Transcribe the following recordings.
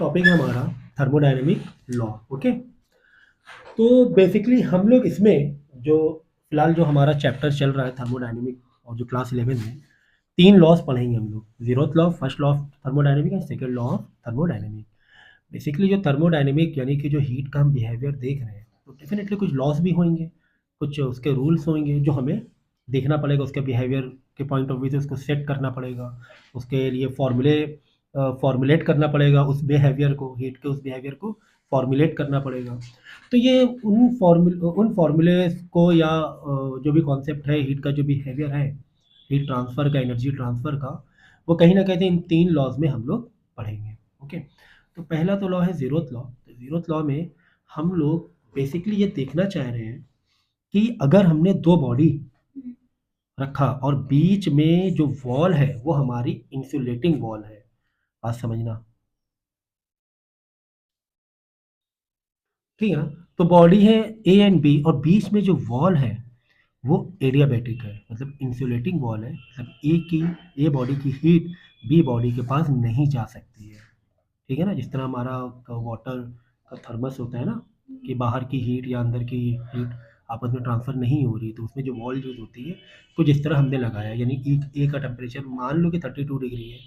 Topic है हमारा thermodynamic law. Okay, तो बेसिकली हम लोग इसमें जो फिलहाल जो हमारा चैप्टर चल रहा है थर्मोडायनेमिक और जो क्लास 11 में 3 लॉस पढ़ेंगे हम लोग। Zeroth law, first law of thermodynamic and second law of thermodynamic. Basically जो थर्मोडायनेमिक यानी कि जो हीट का हम बिहेवियर देख रहे हैं, तो डेफिनेटली कुछ लॉस भी होंगे, कुछ उसके रूल्स होंगे जो हमें देखना पड़ेगा, उसके बिहेवियर के पॉइंट ऑफ व्यू से उसको सेट करना पड़ेगा, उसके लिए फॉर्मुलेट करना पड़ेगा, उस बिहेवियर को, हीट के उस बिहेवियर को फॉर्मुलेट करना पड़ेगा। तो ये उन फॉर्मूलेस को या जो भी कॉन्सेप्ट है हीट का, जो बिहेवियर है हीट ट्रांसफ़र का, एनर्जी ट्रांसफ़र का, वो कहीं ना कहीं इन 3 लॉज में हम लोग पढ़ेंगे। ओके, तो पहला तो लॉ है ज़ीरोथ लॉ। तो ज़ीरोथ लॉ में हम लोग बेसिकली ये देखना चाह रहे हैं कि अगर हमने 2 बॉडी रखा और बीच में जो वॉल है वो हमारी इंसुलेटिंग वॉल है, बात समझना, ठीक है ना। तो बॉडी है ए एंड बी और बीच में जो वॉल है वो एडियाबैटिक है, मतलब इंसुलेटिंग वॉल है, मतलब ए बॉडी की हीट बी बॉडी के पास नहीं जा सकती है, ठीक है ना। जिस तरह हमारा वाटर का थर्मस होता है ना, कि बाहर की हीट या अंदर की हीट आपस में ट्रांसफ़र नहीं हो रही, तो उसमें जो वॉल यूज़ होती है कुछ इस तरह हमने लगाया, यानी ए का टेम्परेचर मान लो कि 32 डिग्री है,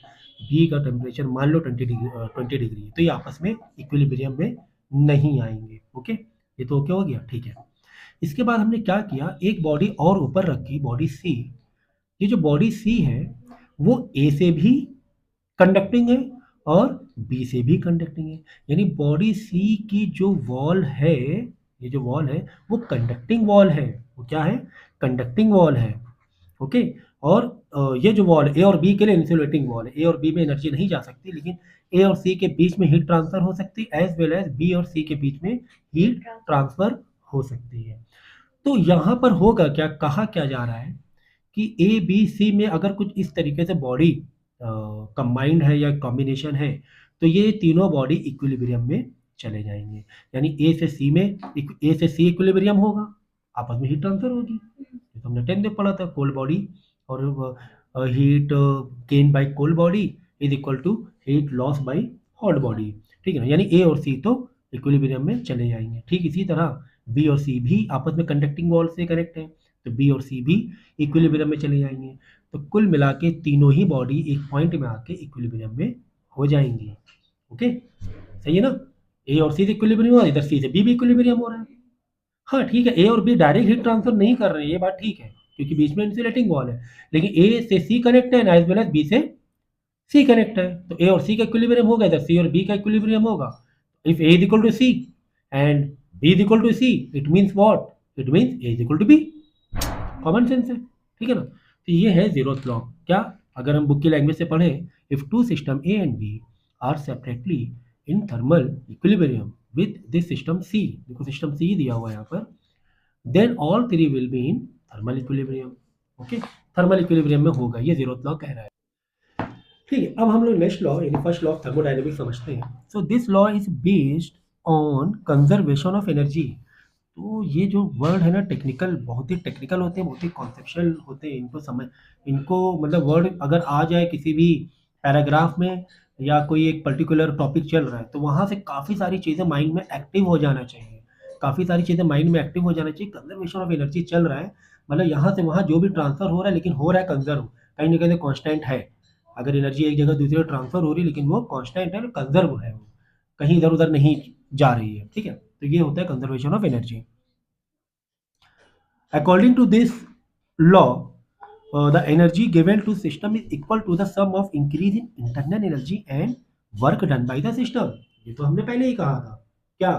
बी का टेम्परेचर मान लो 20 डिग्री है, तो ये आपस में इक्विलिब्रियम में नहीं आएंगे। ओके, ये तो ओके हो गया, ठीक है। इसके बाद हमने क्या किया, एक बॉडी और ऊपर रखी, बॉडी सी। ये जो बॉडी सी है वो ए से भी कंडक्टिंग है और बी से भी कंडक्टिंग है, यानी बॉडी सी की जो वॉल है, ये जो वॉल है वो कंडक्टिंग वॉल है। वो क्या है? कंडक्टिंग वॉल है। ओके, और ये जो वॉल ए और बी के लिए इंसुलेटिंग वॉल है। ए और बी में एनर्जी नहीं जा सकती, लेकिन ए और सी के बीच में हीट ट्रांसफर हो सकती है, एज वेल एज बी और सी के बीच में हीट ट्रांसफर हो सकती है। तो यहाँ पर होगा क्या, कहा क्या जा रहा है कि ए बी सी में अगर कुछ इस तरीके से बॉडी कंबाइंड है या कॉम्बिनेशन है, तो ये तीनों बॉडी इक्विलिब्रियम में चले जाएंगे, यानी ए से सी इक्विलिब्रियम होगा, आपस में हीट ट्रांसफर होगी। ये तो हमने 10 में पढ़ा था, कोल्ड बॉडी और heat gain by cold body is equal to heat loss by hot body, ठीक है ना। यानी ए और सी तो इक्विलिब्रियम में चले जाएंगे। ठीक इसी तरह बी और सी भी आपस में कंडक्टिंग वॉल से कनेक्ट है, तो बी और सी भी इक्विलिब्रियम में चले जाएंगे। तो कुल मिला के तीनों ही बॉडी एक पॉइंट में आके इक्विलिब्रियम में हो जाएंगी। ओके, सही है ना। ए और सी इक्विलिब्रियम हो रहा है, इधर सी से बी भी इक्विलिब्रियम हो रहा है। हाँ ठीक है, ए और बी डायरेक्ट हीट ट्रांसफर नहीं कर रहे हैं, ये बात ठीक है, क्योंकि बीच में इंसुलेटिंग वॉल है, लेकिन ए से सी कनेक्ट है एज वेल एज बी से सी कनेक्ट है, तो ए और सी का इक्विलिब्रियम होगा, इधर सी और बी का इक्विलिब्रियम होगा। If A is equal to C and B is equal to C, it means what, it means A is equal to B. Common sense है, ठीक है ना। तो ये है जीरोथ लॉ। क्या, अगर हम बुक की लैंग्वेज से पढ़ें, if two system A and B are separately in thermal equilibrium with this system C, देखो सिस्टम सी दिया हुआ है यहाँ पर, then all three will be in thermal equilibrium. Okay, thermal equilibrium में होगा, ये जीरोथ लॉ कह रहा है। ठीक है, अब हम लोग नेक्स्ट लॉ यानी फर्स्ट लॉ ऑफ थर्मोडायनेमिक्स समझते हैं। So this law is based on conservation of energy. तो ये जो वर्ड है ना, टेक्निकल, बहुत ही टेक्निकल होते हैं, बहुत ही कॉन्सेप्चुअल होते हैं, इनको मतलब वर्ड अगर आ जाए किसी भी पैराग्राफ में या कोई एक पर्टिकुलर टॉपिक चल रहा है, तो वहाँ से काफ़ी सारी चीज़ें माइंड में एक्टिव हो जाना चाहिए, काफ़ी सारी चीज़ें माइंड में एक्टिव हो जाना चाहिए। कंजर्वेशन ऑफ एनर्जी चल रहा है, मतलब यहाँ से वहाँ जो भी ट्रांसफर हो रहा है, लेकिन हो रहा है कंजर्व, कहीं ना कहीं कॉन्स्टेंट है। अगर एनर्जी एक जगह दूसरी जगह ट्रांसफर हो रही है, लेकिन वो कांस्टेंट है, कंजर्व है, वो कहीं इधर उधर नहीं जा रही है, ठीक है। तो ये होता है conservation of energy. According to this law, the energy given to system is equal to the sum of increase in internal energy and work done by the system। ये तो हमने पहले ही कहा था, क्या,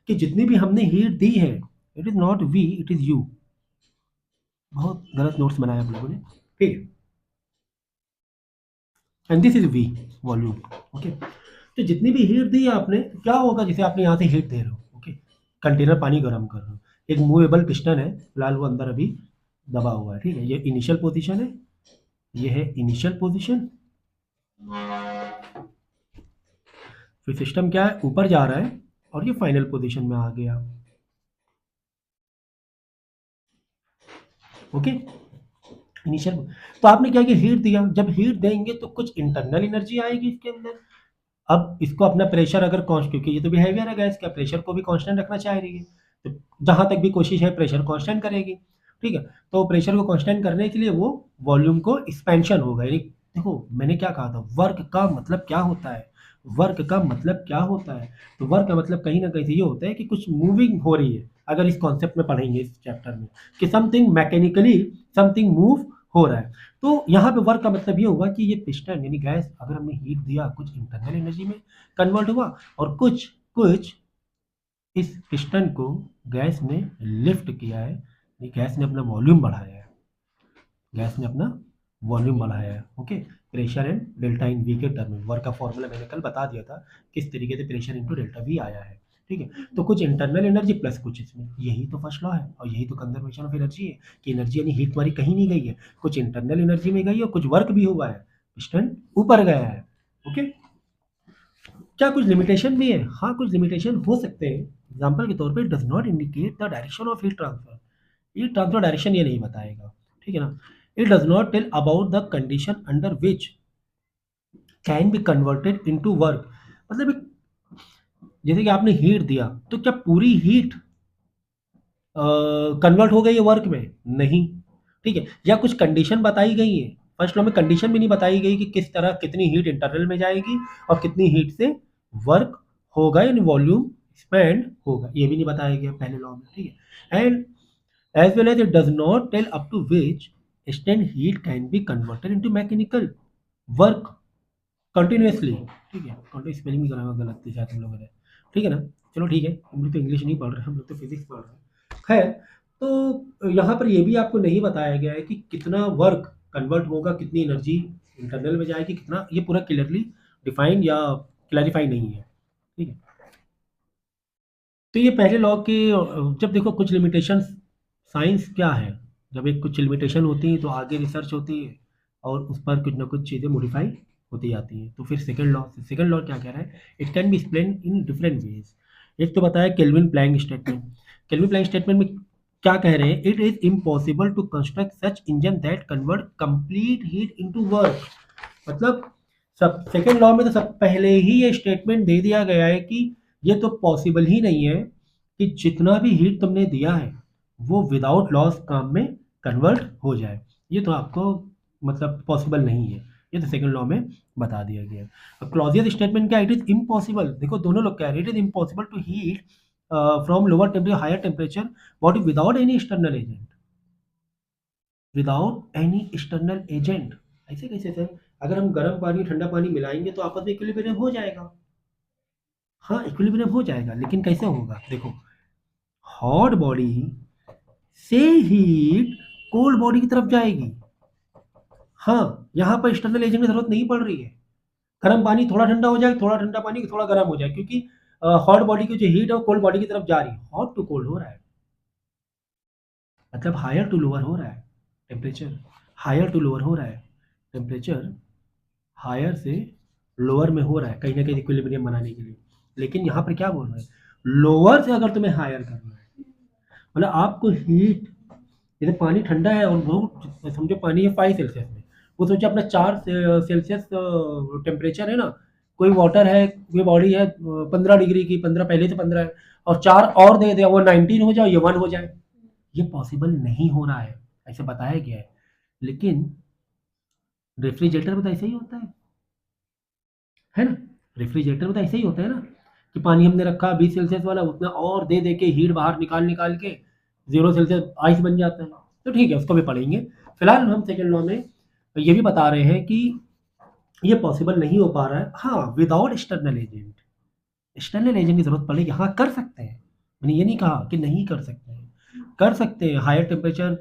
कि जितनी भी हमने हीट दी है, it is not V, it is U. बहुत गलत नोट्स बनाया आप लोगों ने, ठीक है, and this is V, volume. Okay, तो जितनी भी हीट दी है आपने, तो क्या होगा, जैसे आपने यहाँ से हीट दे रहे हो, ओके, कंटेनर पानी गर्म कर रहे हो, एक मूवेबल पिस्टन है, फिलहाल वो अंदर अभी दबा हुआ है, ठीक है, ये इनिशियल पोजीशन है, ये है इनिशियल पोजीशन, फिर सिस्टम क्या है, ऊपर जा रहा है और ये फाइनल पोजीशन में आ गया। ओके, इनिशियल, तो आपने क्या किया, हीट दिया, जब हीट देंगे तो कुछ इंटरनल एनर्जी आएगी इसके अंदर, अब इसको अपना प्रेशर अगर कॉन्स्ट, क्योंकि ये तो बिहेवियर है गैस का, प्रेशर को भी कांस्टेंट रखना चाह रही है, तो जहाँ तक भी कोशिश है प्रेशर कांस्टेंट करेगी, ठीक है। तो प्रेशर को कांस्टेंट करने के लिए वो वॉल्यूम को एक्सपेंशन होगा, यानी देखो मैंने क्या कहा था, वर्क का मतलब क्या होता है, वर्क का मतलब क्या होता है, तो वर्क का मतलब कहीं ना कहीं से ये होता है कि कुछ मूविंग हो रही है, अगर इस कॉन्सेप्ट में पढ़ेंगे इस चैप्टर में, कि समथिंग मैकेनिकली समथिंग मूव हो रहा है। तो यहाँ पे वर्क का मतलब ये हुआ कि ये पिस्टन यानी गैस, अगर हमने हीट दिया कुछ इंटरनल एनर्जी में कन्वर्ट हुआ, और कुछ कुछ इस पिस्टन को गैस ने लिफ्ट किया है, यानी गैस ने अपना वॉल्यूम बढ़ाया है, गैस ने अपना वॉल्यूम बढ़ाया है। Okay, pressure and delta in V के टर्म में, वर्क का फॉर्मूला मैंने कल बता दिया था किस तरीके से प्रेशर इंटू डेल्टा वी आया है, ठीक है। तो कुछ इंटरनल एनर्जी प्लस कुछ इसमें, यही तो फर्स्ट लॉ है और यही तो कंजर्वेशन ऑफ एनर्जी है, कि एनर्जी यानी हीट हमारी कहीं नहीं गई है, कुछ इंटरनल एनर्जी में गई है और कुछ वर्क भी हुआ है, पिस्टन ऊपर गया है। ओके, क्या कुछ लिमिटेशन भी है? हाँ, कुछ लिमिटेशन हो सकते हैं। एग्जाम्पल के तौर पे does not indicate the direction of heat transfer, heat transfer direction ये नहीं बताएगा, ठीक है ना। It does not tell about the condition under which can be converted into work, मतलब जैसे कि आपने हीट दिया तो क्या पूरी हीट कन्वर्ट हो गई है वर्क में? नहीं, ठीक है। या कुछ कंडीशन बताई गई है, फर्स्ट लॉ में कंडीशन भी नहीं बताई गई कि किस तरह कितनी हीट इंटरनल में जाएगी और कितनी हीट से वर्क होगा, यानी वॉल्यूम एक्सपेंड होगा, ये भी नहीं बताया गया पहले लॉ में, ठीक है। And as well as it does not tell up to which extent heat can be converted into mechanical work continuously, ठीक है। कंटिन्यू स्पेलिंग भी करा गलत थी शायद हम लोगों ने, ठीक है ना। चलो ठीक है, हम लोग तो इंग्लिश नहीं पढ़ रहे, हम लोग तो फिजिक्स पढ़ रहे हैं, खैर। तो यहाँ पर ये भी आपको नहीं बताया गया है कि कितना वर्क कन्वर्ट होगा, कितनी एनर्जी इंटरनल में जाएगी, कितना, ये पूरा क्लियरली डिफाइन या क्लैरिफाई नहीं है, ठीक है। तो ये पहले लॉ के, जब देखो कुछ लिमिटेशन, साइंस क्या है, जब एक कुछ लिमिटेशन होती है तो आगे रिसर्च होती है और उस पर कुछ ना कुछ चीज़ें मॉडिफाई होती जाती हैं। तो फिर सेकंड लॉ क्या कह रहा है, it can be explain in different ways. एक तो बताया Kelvin Planck statement, Kelvin Planck statement में क्या कह रहे हैं, it is impossible to construct such engine that convert complete heat into work, मतलब सब सेकेंड लॉ में तो सब पहले ही ये स्टेटमेंट दे दिया गया है कि ये तो पॉसिबल ही नहीं है कि जितना भी हीट तुमने दिया है वो विदाउट लॉस काम में कन्वर्ट हो जाए, ये तो आपको मतलब पॉसिबल नहीं है, ये तो सेकंड लॉ में बता दिया गया है। अब क्लॉजियस स्टेटमेंट क्या, इट इज इम्पॉसिबल, देखो दोनों लोग कह रहे हैं, it is impossible to heat from lower temperature higher temperature body without any external agent, without any external agent. ऐसे कैसे सर, अगर हम गर्म पानी ठंडा पानी मिलाएंगे तो आपस में इक्विलिब्रियम हो जाएगा, हाँ इक्विलिब्रियम हो जाएगा, लेकिन कैसे होगा, देखो हॉट बॉडी से हीट कोल्ड बॉडी की तरफ जाएगी, हाँ यहाँ पर एक्सटर्नल एजेंट की जरूरत नहीं पड़ रही है, गर्म पानी थोड़ा ठंडा हो जाए, थोड़ा ठंडा पानी थोड़ा गर्म हो जाए, क्योंकि हॉट बॉडी की जो हीट है वो कोल्ड बॉडी की तरफ जा रही है, हॉट टू कोल्ड हो रहा है, मतलब हायर टू लोअर हो रहा है टेम्परेचर, हायर टू लोअर हो रहा है टेम्परेचर, हायर से लोअर में हो रहा है कहीं ना कहीं इक्विलिब्रियम बनाने के लिए। लेकिन यहाँ पर क्या बोल रहे हैं, लोअर से अगर तुम्हें हायर करना है, मतलब आपको हीट, जैसे पानी ठंडा है और बहुत समझो पानी है 5 सेल्सियस में, वो सोचे अपना 4 सेल्सियस टेम्परेचर है ना, कोई वाटर है, कोई बॉडी है 15 डिग्री की, 15 पहले से 15 है, और 4 और दे दे, वो 19 हो जाए, ये 1 हो जाए, ये पॉसिबल नहीं हो रहा है, ऐसे बताया गया है। लेकिन रेफ्रिजरेटर में तो ऐसा ही होता है ना, रेफ्रिजरेटर में तो ऐसा ही होता है ना, कि पानी हमने रखा 20 सेल्सियस वाला, उतना और दे दे के हीट बाहर निकाल निकाल के 0 सेल्सियस आइस बन जाता है, तो ठीक है उसको भी पढ़ेंगे। फिलहाल हम सेकेंड लॉ में ये भी बता रहे हैं कि ये पॉसिबल नहीं हो पा रहा है, हाँ without external agent, external agent की जरूरत पड़ेगी, हाँ कर सकते हैं, मैंने ये नहीं कहा कि नहीं कर सकते हैं, कर सकते हैं, हायर टेम्परेचर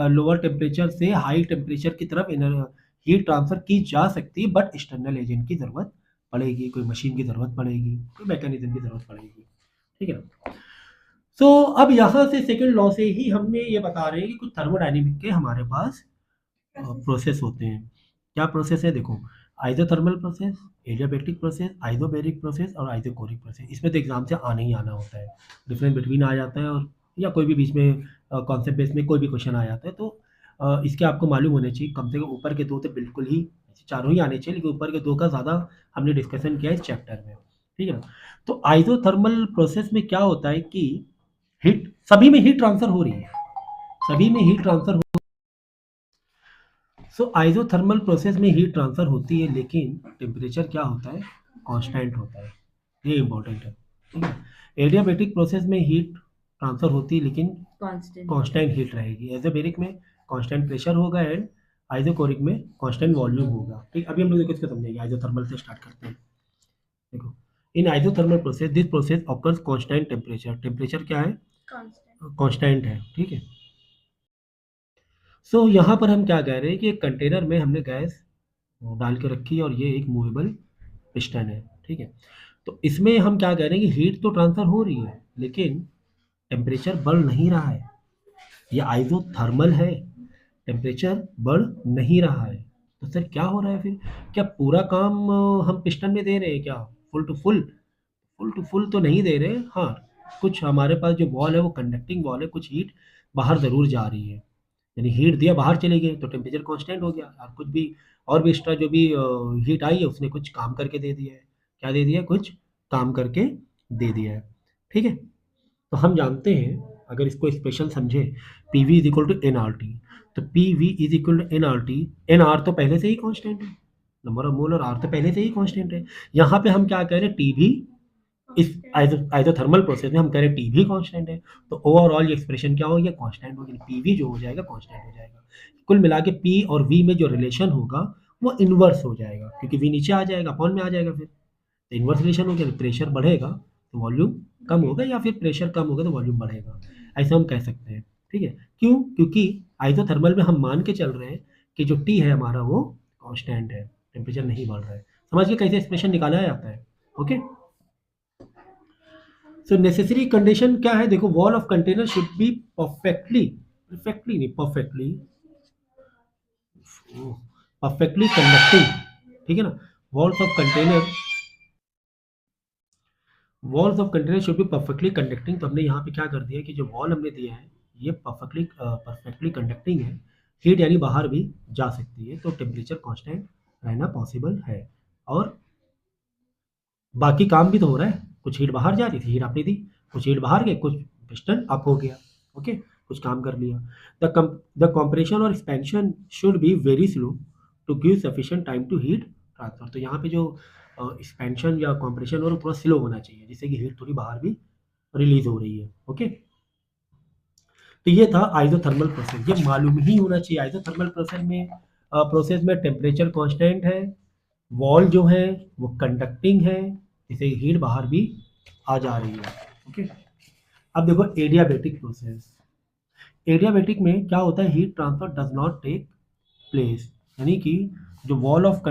लोअर टेम्परेचर से हाई टेम्परेचर की तरफ हीट ट्रांसफर की जा सकती है, बट एक्सटर्नल एजेंट की जरूरत पड़ेगी, कोई मशीन की जरूरत पड़ेगी, कोई मैकेनिज्म की जरूरत पड़ेगी, ठीक है ना। सो अब यहाँ से सेकेंड लॉ से ही हमने ये बता रहे हैं कि कुछ थर्मोडायनेमिक के हमारे पास प्रोसेस होते हैं। क्या प्रोसेस है, देखो isothermal process, adiabatic process, isobaric process और आइसोकोरिक प्रोसेस, इसमें तो एग्जाम से आने ही आना होता है, डिफरेंस बिटवीन आ जाता है, और या कोई भी बीच में कॉन्सेप्ट बेस में कोई भी क्वेश्चन आ जाता है, तो इसके आपको मालूम होने चाहिए, कम से कम ऊपर के दो तो बिल्कुल ही चारों ही आने चाहिए, लेकिन ऊपर के 2 का ज़्यादा हमने डिस्कशन किया इस चैप्टर में, ठीक है ना? तो आइसोथर्मल प्रोसेस में क्या होता है कि हीट सभी में हीट ट्रांसफर हो रही है, सभी में हीट ट्रांसफर हो। सो आइसोथर्मल प्रोसेस में हीट ट्रांसफर होती है, लेकिन टेम्परेचर क्या होता है, कांस्टेंट होता है, ये इंपॉर्टेंट है, ठीक है। एडियाबैटिक प्रोसेस में हीट ट्रांसफर होती है, लेकिन कांस्टेंट हीट रहेगी। एजोबैरिक में कांस्टेंट प्रेशर होगा एंड आइसोकोरिक में कांस्टेंट वॉल्यूम होगा, ठीक। अभी हम लोग इसको समझेंगे, आइसोथर्मल से स्टार्ट करते हैं। देखो, in isothermal process this process occurs constant temperature, temperature क्या है, कांस्टेंट है, ठीक है। सो यहाँ पर हम क्या कह रहे हैं कि एक कंटेनर में हमने गैस डाल के रखी है और ये एक मूवेबल पिस्टन है, ठीक है। तो इसमें हम क्या कह रहे हैं कि हीट तो ट्रांसफर हो रही है, लेकिन टेम्परेचर बढ़ नहीं रहा है, ये आइसोथर्मल है, टेम्परेचर बढ़ नहीं रहा है। तो सर क्या हो रहा है फिर, क्या पूरा काम हम पिस्टन में दे रहे हैं क्या, full to full, full to full तो नहीं दे रहे। हाँ, कुछ हमारे पास जो वॉल है वो कंडक्टिंग वॉल है, कुछ हीट बाहर ज़रूर जा रही है, यानी हीट दिया बाहर चली गई तो टेम्परेचर कांस्टेंट हो गया, और कुछ भी और भी एक्स्ट्रा जो भी हीट आई है उसने कुछ काम करके दे दिया है। क्या दे दिया है, कुछ काम करके दे दिया है, ठीक है। तो हम जानते हैं, अगर इसको एक्सप्रेशन समझे, P V is equal to N R T, तो P V is equal to N R T, N R तो पहले से ही कांस्टेंट है, नंबर ऑफ मोल, और आर तो पहले से ही कांस्टेंट है। यहाँ पे हम क्या कह रहे हैं, टी भी, इस आइसोथर्मल प्रोसेस में हम कह रहे हैं टी भी कांस्टेंट है, तो ओवरऑल ये एक्सप्रेशन क्या हो गया, कांस्टेंट हो गया, पी वी जो हो जाएगा कांस्टेंट हो जाएगा। कुल मिला के पी और वी में जो रिलेशन होगा वो इनवर्स हो जाएगा, क्योंकि वी नीचे आ जाएगा, अपॉन में आ जाएगा, फिर तो इनवर्स रिलेशन हो गया, प्रेशर बढ़ेगा तो वॉल्यूम कम होगा, या फिर प्रेशर कम होगा तो वॉल्यूम बढ़ेगा, ऐसा हम कह सकते हैं, ठीक है। क्यों, क्योंकि आइसोथर्मल में हम मान के चल रहे हैं कि जो टी है हमारा वो कांस्टेंट है, टेम्परेचर नहीं बढ़ रहा है। समझ के कैसे एक्सप्रेशन निकाला जाता है, ओके। सो नेसेसरी कंडीशन क्या है, देखो, wall of container should be perfectly, perfectly नहीं, परफेक्टली, परफेक्टली कंडक्टिंग, ठीक है ना। Walls of container, walls of container should be perfectly conducting, तो हमने यहाँ पे क्या कर दिया कि जो वॉल हमने दिया है ये परफेक्टली कंडक्टिंग है, हीट यानी बाहर भी जा सकती है, तो टेम्परेचर कांस्टेंट रहना पॉसिबल है। और बाकी काम भी तो हो रहा है, कुछ हीट बाहर जा रही थी, हीट आपने दी, कुछ हीट बाहर गए, कुछ पिस्टन अप हो गया, ओके, कुछ काम कर लिया। द कंप्रेशन और expansion should be very slow to give sufficient time to heat transfer, तो यहाँ पे जो एक्सपेंशन या कंप्रेशन और थोड़ा स्लो होना चाहिए, जिससे कि हीट थोड़ी बाहर भी रिलीज हो रही है, ओके। तो ये था आइसोथर्मल प्रोसेस, ये मालूम ही होना चाहिए। आइसोथर्मल प्रोसेस में टेम्परेचर कांस्टेंट है, वॉल जो है वो कंडक्टिंग है, जिससे हीट बाहर भी आ जा रही है, ओके। अब देखो एडियाबैटिक प्रोसेस, एडियाबैटिक में क्या होता है, heat transfer does not take place, यानी कि जो वॉल ऑफ,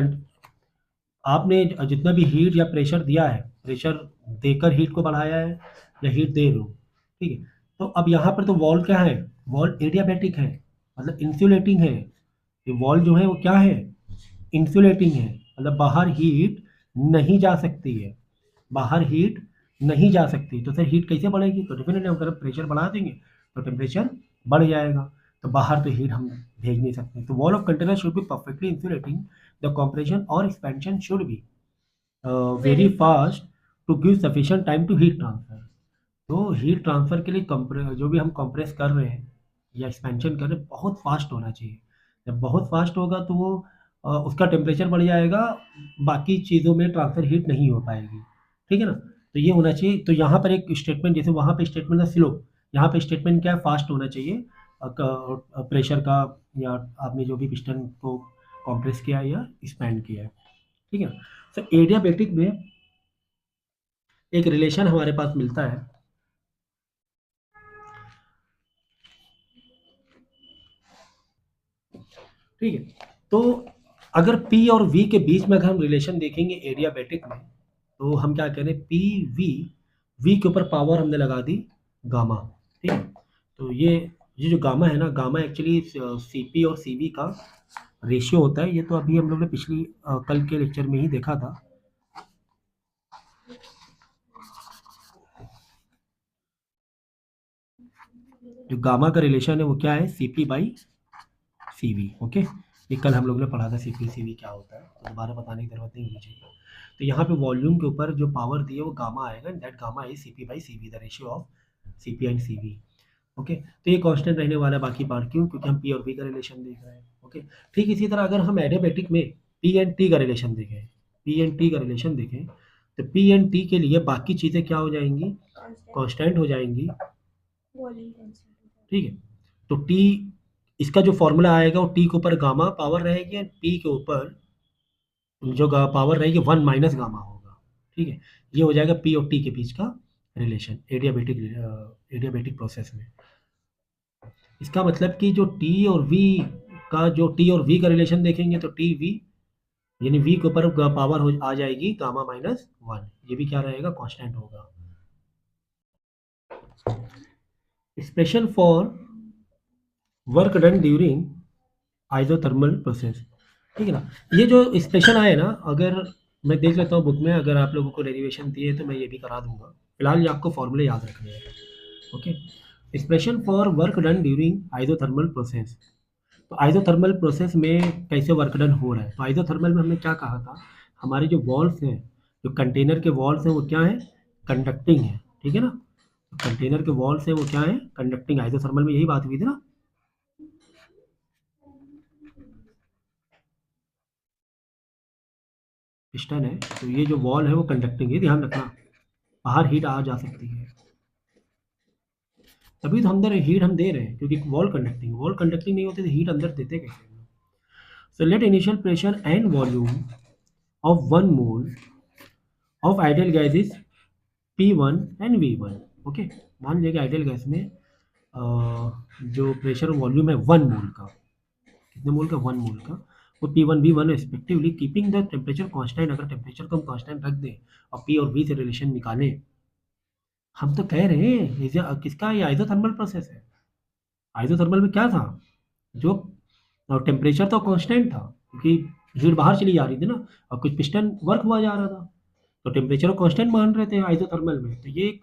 आपने जितना भी हीट या प्रेशर दिया है, प्रेशर देकर हीट को बढ़ाया है या हीट दे रहे हो, ठीक है। तो अब यहाँ पर तो वॉल क्या है, वॉल एडियाबैटिक है, मतलब इंसुलेटिंग है, ये वॉल जो है वो क्या है, इंसुलेटिंग है, मतलब बाहर हीट नहीं जा सकती है, बाहर हीट नहीं जा सकती, तो सर हीट कैसे बढ़ेगी, तो डेफिनेटली अगर प्रेशर बढ़ा देंगे तो टेम्परेचर बढ़ जाएगा, तो बाहर तो हीट हम भेज नहीं सकते। तो wall of container should be perfectly insulating, the compression और expansion should be very fast to give sufficient time to heat transfer, तो हीट ट्रांसफर के लिए जो भी हम कंप्रेस कर रहे हैं या एक्सपेंशन कर रहे हैं बहुत फास्ट होना चाहिए, जब बहुत फास्ट होगा तो वो उसका टेम्परेचर बढ़ जाएगा, बाकी चीज़ों में ट्रांसफर हीट नहीं हो पाएगी, ठीक है ना। तो ये होना चाहिए, तो यहाँ पर एक स्टेटमेंट, जैसे वहाँ पे स्टेटमेंट था स्लो, यहाँ पे स्टेटमेंट क्या है, फास्ट होना चाहिए, प्रेशर का, या आपने जो भी पिस्टन को कंप्रेस किया या एक्सपेंड किया है, ठीक है। तो एडियाबैटिक में एक रिलेशन हमारे पास मिलता है, ठीक है। तो अगर पी और वी के बीच में अगर हम रिलेशन देखेंगे एडियाबैटिक में, तो हम क्या कह रहे हैं, पी वी, वी के ऊपर पावर हमने लगा दी गामा, ठीक है। तो ये जो गामा है ना, गामा एक्चुअली सी पी और सी वी का रेशियो होता है, ये तो अभी हम लोग ने पिछली कल के लेक्चर में ही देखा था। जो गामा का रिलेशन है वो क्या है, C P by C V, okay. ये कल हम लोग ने पढ़ा था CP/CV क्या होता है, तो दोबारा बताने की ज़रूरत नहीं होनी चाहिए। तो यहाँ पे वॉल्यूम के ऊपर जो पावर दी है वो गामा आएगा, and that gamma is CP/CV, the ratio of CP and CV। Okay, तो ये कांस्टेंट रहने वाला है बाकी पार्ट, क्यों? क्योंकि हम P और V का रिलेशन देख रहे हैं। ओके, ठीक इसी तरह अगर हम एडियाबैटिक में P एंड T का रिलेशन देखें, P एंड T का रिलेशन देखें, तो P एंड T के लिए बाकी चीज़ें क्या हो जाएंगी? कांस्टेंट हो जाएंगी। ठीक है, तो T, इसका जो फॉर्मूला आएगा वो T के ऊपर गामा पावर रहेगी, एंड P के ऊपर जो पावर रहेगी 1 माइनस गामा होगा। ठीक है, ये हो जाएगा P और T के बीच का रिलेशन एडियाबैटिक प्रोसेस में। इसका मतलब कि जो T और V का, जो T और V का रिलेशन देखेंगे तो T V, यानी V के ऊपर पावर हो आ जाएगी गामा माइनस 1, ये भी क्या रहेगा? कांस्टेंट होगा। Expression for work done during isothermal process, ठीक है ना? ये जो एक्सप्रेशन आए ना, अगर मैं देख लेता हूँ बुक में, अगर आप लोगों को डेरिवेशन दिए तो मैं ये भी करा दूंगा। फिलहाल ये आपको फॉर्मूले याद रखने हैं। Okay, expression for work done during isothermal process. तो आइसोथर्मल प्रोसेस में कैसे वर्क डन हो रहा है? तो आइसोथर्मल में हमने क्या कहा था, हमारे जो वॉल्स हैं, जो कंटेनर के वॉल्स हैं वो क्या है? कंडक्टिंग है। ठीक है ना, कंटेनर के वॉल्स हैं वो क्या है? कंडक्टिंग। आइसोथर्मल में यही बात हुई थी ना। पिस्टन है तो ये जो वॉल है वो कंडक्टिंग है, ध्यान रखना, बाहर हीट आ जा सकती है, तभी तो अंदर हीट हम दे रहे हैं, क्योंकि वॉल कंडक्टिंग नहीं होती तो हीट अंदर देते कैसे? So let initial pressure and volume of 1 mole of ideal gas is P1 and V1। Okay, मान लिया कि आइडियल गैस में जो प्रेशर वॉल्यूम है 1 मोल का, कितने मोल का? 1 मोल का, वो P1 V1 respectively keeping the temperature constant. अगर टेम्परेचर को हम कांस्टेंट रख दें और P और V से रिलेशन निकालें, हम तो कह रहे हैं किसका? ये आइसोथर्मल प्रोसेस है। आइसोथर्मल में क्या था? जो टेम्परेचर तो कांस्टेंट था, क्योंकि हीट बाहर चली जा रही थी ना, और कुछ पिस्टन वर्क हुआ जा रहा था, तो टेम्परेचर को कांस्टेंट मान रहे थे आइसोथर्मल में। तो ये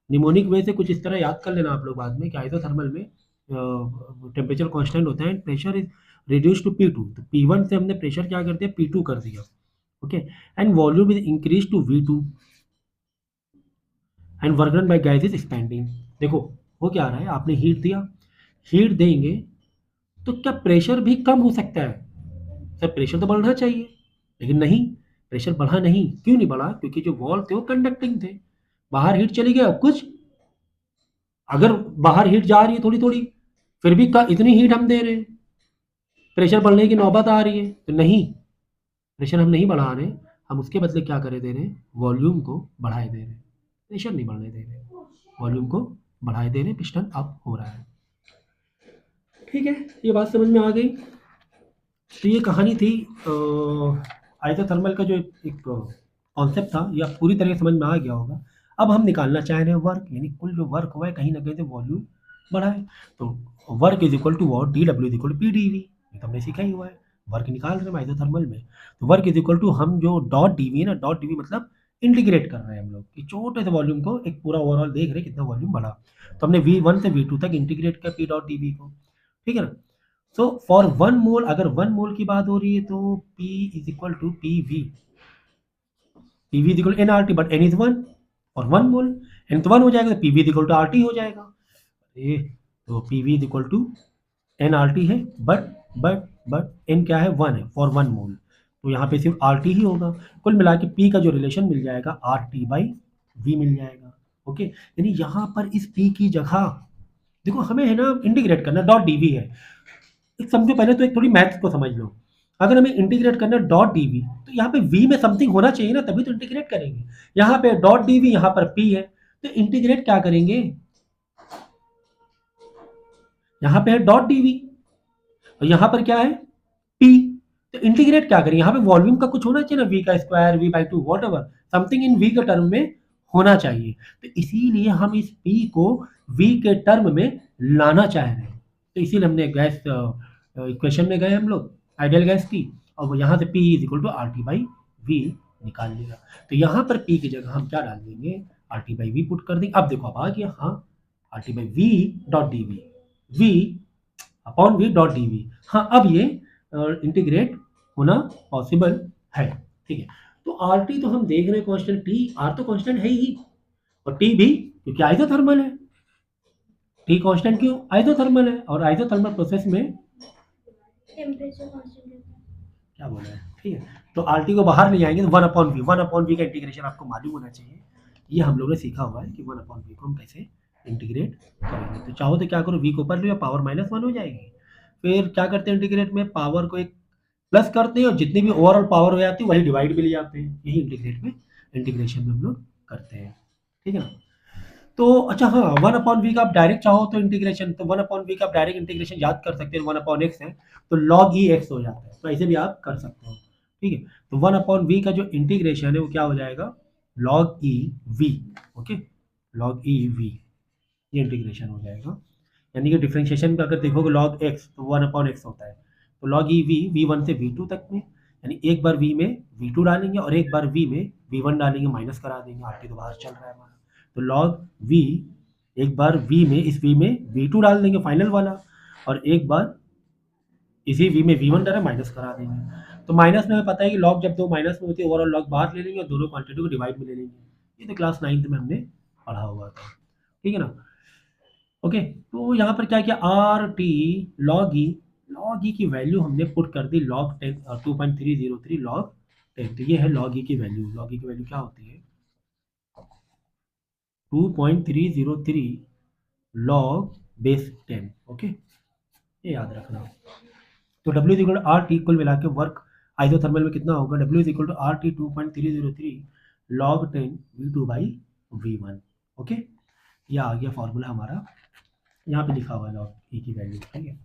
निमोनिक वे से कुछ इस तरह याद कर लेना आप लोग बाद में, कि आइसोथर्मल में टेम्परेचर कांस्टेंट होता है, pressure is reduce to P2। तो P1 से हमने प्रेशर क्या कर दिया? P2 कर दिया। Okay, and volume is increase to V2, and work done by gas is expanding. देखो हो क्या रहा है, आपने हीट दिया, हीट देंगे तो क्या प्रेशर भी कम हो सकता है? सर प्रेशर तो बढ़ना चाहिए, लेकिन नहीं, प्रेशर बढ़ा नहीं। क्यों नहीं बढ़ा? क्योंकि जो वॉल थे वो कंडक्टिंग थे, बाहर हीट चली गई। अब कुछ, अगर बाहर हीट जा रही है थोड़ी थोड़ी, फिर भी इतनी हीट हम दे रहे हैं, प्रेशर बढ़ने की नौबत आ रही है, तो नहीं, प्रेशर हम नहीं बढ़ा रहे, हम उसके बदले क्या करे दे रहे हैं? वॉल्यूम को बढ़ाए दे रहे हैं, प्रेशर नहीं बढ़ने दे रहे, वॉल्यूम को बढ़ाए दे रहे, पिस्टन अप हो रहा है। ठीक है, ये बात समझ में आ गई। तो ये कहानी थी आइसोथर्मल का, जो एक कॉन्सेप्ट था, ये आप पूरी तरह से समझ में आ गया होगा। अब हम निकालना चाह रहे हैं वर्क, यानी कुल जो वर्क हुआ है कहीं ना कहीं से वॉल्यूम बढ़ा है। तो work is equal to what? DW is equal to PdV, ये तो हमने सीखा ही हुआ है। वर्क निकाल रहे हैं आइसोथर्मल में, तो वर्क इज इक्वल टू, हम जो डॉट DV है ना, डॉट DV मतलब इंटीग्रेट कर रहे हैं हम लोग, कि छोटे से वॉल्यूम को एक पूरा ओवरऑल देख रहे हैं कितना वॉल्यूम बढ़ा, तो हमने V1 से V2 तक इंटीग्रेट किया P डॉट DV को। ठीक है ना? सो फॉर 1 मोल, अगर 1 मोल की बात हो रही है तो P is equal to PV, PV is equal to nRT, but n is 1, और 1 मोल n तो 1 हो जाएगा, तो PV is equal to RT हो जाएगा। ये तो PV is equal to nRT है, बट n क्या है? 1 है फॉर 1 मोल, तो यहाँ पे सिर्फ RT ही होगा। कुल मिला के P का जो रिलेशन मिल जाएगा RT बाई V मिल जाएगा। ओके, यानी यहाँ पर इस P की जगह, देखो हमें है ना इंटीग्रेट करना, डॉट DV है, एक समझो पहले तो, एक थोड़ी मैथ्स को समझ लो। अगर हमें इंटीग्रेट करना है डॉट डीवी, तो यहाँ पे v में समथिंग होना चाहिए ना, तभी तो इंटीग्रेट करेंगे। यहाँ पे डॉट डीवी, यहाँ पर p है, तो इंटीग्रेट क्या करेंगे? यहाँ पे है डॉट डीवी, और यहाँ पर क्या है? p, तो इंटीग्रेट क्या करें? यहाँ पे वॉल्यूम का कुछ होना चाहिए ना, v का square, v by two, what ever something in v के टर्म में होना चाहिए। तो इसीलिए हम इस p को v के टर्म में लाना चाह रहे हैं, तो इसीलिए हमने गैस इक्वेशन में गए हम लोग आइडियल गैस की, और यहाँ से P is equal to RT by V निकाल लिया। तो यहाँ पर P की जगह हम क्या डाल देंगे? RT बाई V पुट कर देंगे। अब देखो अब आ गया, हाँ, RT by V dot DV, V upon V dot DV। हाँ, अब ये इंटीग्रेट होना पॉसिबल है। ठीक है, तो आर टी तो हम देख रहे हैं कांस्टेंट, टी आर तो कांस्टेंट है ही, और टी भी, क्योंकि आइसोथर्मल है। टी कांस्टेंट क्यों? आइसोथर्मल है, और आइसोथर्मल प्रोसेस में टेम्परेचर कांस्टेंट रहता है। क्या बोला है? ठीक है, तो आर टी को बाहर ले आएंगे तो वन अपॉन वी का इंटीग्रेशन आपको मालूम होना चाहिए। ये हम लोगों ने सीखा हुआ है कि वन अपॉन वी को हम कैसे इंटीग्रेट करेंगे। तो चाहो तो क्या करो, वी को ऊपर लो, पावर -1 हो जाएगी। फिर क्या करते हैं इंटीग्रेट में, पावर को एक प्लस करते हैं, और जितनी भी ओवरऑल पावर हो जाती है वही डिवाइड में ले जाते हैं। यही इंटीग्रेशन में हम लोग करते हैं। ठीक है ना? तो अच्छा, हाँ, वन अपॉन वी का आप डायरेक्ट चाहो तो इंटीग्रेशन, तो वन अपॉन वी का आप डायरेक्ट इंटीग्रेशन याद कर सकते हैं, वन अपॉन एक्स है तो लॉग ई एक्स हो जाता है, तो ऐसे भी आप कर सकते हो। ठीक है, तो वन अपॉन वी का जो इंटीग्रेशन है वो क्या हो जाएगा, log e V. Okay, log e V, ये इंटीग्रेशन हो जाएगा। यानी कि डिफरेंशिएशन में अगर देखोगे लॉग एक्स तो वन अपॉन एक्स होता है, तो log e V, V one से वी टू तक में, यानी एक बार वी में वी टू डालेंगे और एक बार वी में वी वन डालेंगे, माइनस करा देंगे, आर टी तो बाहर चल रहा है हमारा। तो लॉग वी, एक बार वी में, इस वी में वी टू डाल देंगे फाइनल वाला, और एक बार इसी वी में वी वन डाला, माइनस करा देंगे। तो माइनस में हमें पता है कि लॉग जब दो माइनस में होती है ओवरऑल लॉग बाहर ले लेंगे और दोनों क्वांटिटी को डिवाइड में ले लेंगे। ये तो क्लास 9th में हमने पढ़ा हुआ था। ठीक है ना? ओके, तो यहाँ पर क्या किया, आर टी लॉग ई की वैल्यू हमने पुट कर दी लॉग 10, 2.303 लॉग 10। तो ये है लॉग ई की वैल्यू। लॉग ई की वैल्यू क्या होती है, 2.303 लॉग बेस 10। ओके, ये याद रखना। तो W is equal to R T, कुल मिला के वर्क आइसोथर्मल में कितना होगा, W is equal to R T 2.303 log 10 V2 by V1। Okay, ये आ गया फॉर्मूला हमारा, यहाँ पे लिखा हुआ है लॉग ई की वैल्यू। ठीक है,